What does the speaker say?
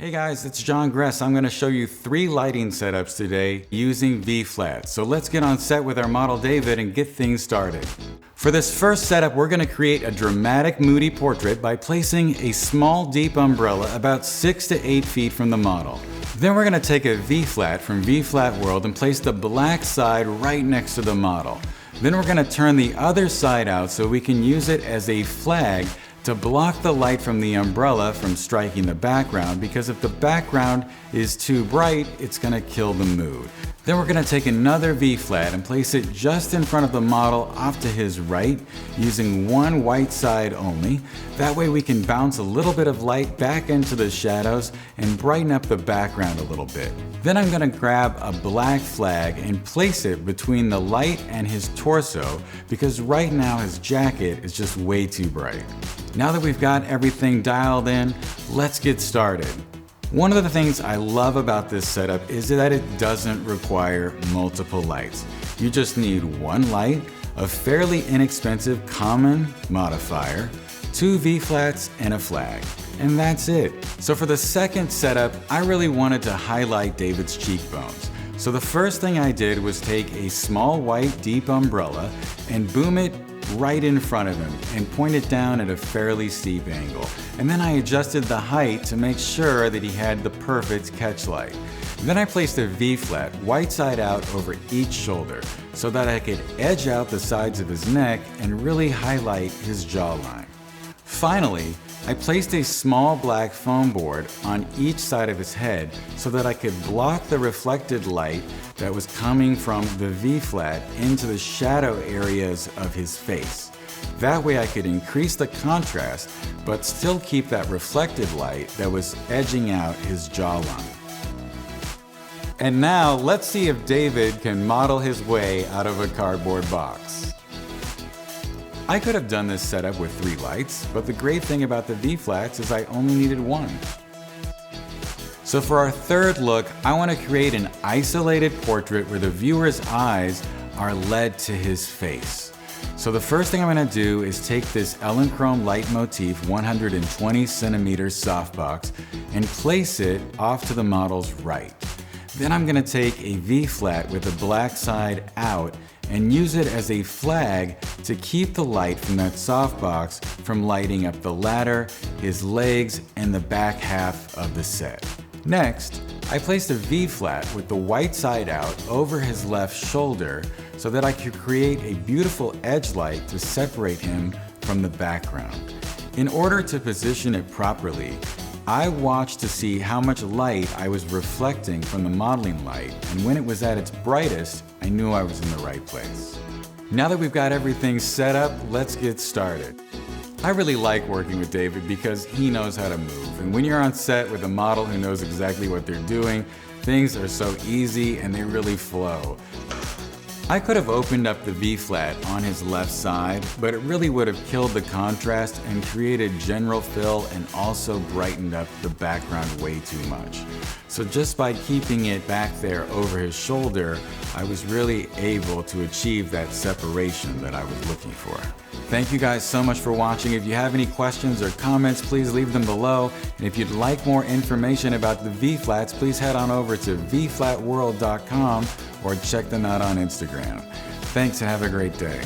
Hey guys, it's John Gress. I'm going to show you 3 lighting setups today using V-flats. So let's get on set with our model David and get things started. For this first setup, we're going to create a dramatic moody portrait by placing a small deep umbrella about 6 to 8 feet from the model. Then we're going to take a V-flat from V-Flat World and place the black side right next to the model. Then we're going to turn the other side out so we can use it as a flag to block the light from the umbrella from striking the background, because if the background is too bright, it's going to kill the mood. Then we're going to take another V-flat and place it just in front of the model off to his right, using one white side only. That way we can bounce a little bit of light back into the shadows and brighten up the background a little bit. Then I'm going to grab a black flag and place it between the light and his torso, because right now his jacket is just way too bright. Now that we've got everything dialed in, let's get started. One of the things I love about this setup is that it doesn't require multiple lights. You just need one light, a fairly inexpensive common modifier, 2 V-flats, and a flag. And that's it. So for the second setup, I really wanted to highlight David's cheekbones. So the first thing I did was take a small white deep umbrella and boom it right in front of him and point it down at a fairly steep angle. And then I adjusted the height to make sure that he had the perfect catch light. Then I placed a V-flat white side out over each shoulder so that I could edge out the sides of his neck and really highlight his jawline. Finally, I placed a small black foam board on each side of his head so that I could block the reflected light that was coming from the V-flat into the shadow areas of his face. That way I could increase the contrast, but still keep that reflected light that was edging out his jawline. And now let's see if David can model his way out of a cardboard box. I could have done this setup with 3 lights, but the great thing about the V-flats is I only needed 1. So for our third look, I want to create an isolated portrait where the viewer's eyes are led to his face. So the first thing I'm going to do is take this Elinchrom Litemotiv 120cm softbox and place it off to the model's right. Then I'm going to take a V-flat with the black side out and use it as a flag to keep the light from that softbox from lighting up the ladder, his legs, and the back half of the set. Next, I placed a V-flat with the white side out over his left shoulder so that I could create a beautiful edge light to separate him from the background. In order to position it properly, I watched to see how much light I was reflecting from the modeling light, and when it was at its brightest, I knew I was in the right place. Now that we've got everything set up, let's get started. I really like working with David because he knows how to move, and when you're on set with a model who knows exactly what they're doing, things are so easy and they really flow. I could have opened up the V-flat on his left side, but it really would have killed the contrast and created general fill and also brightened up the background way too much. So just by keeping it back there over his shoulder, I was really able to achieve that separation that I was looking for. Thank you guys so much for watching. If you have any questions or comments, please leave them below. And if you'd like more information about the V-flats, please head on over to vflatworld.com or check them out on Instagram. Thanks and have a great day.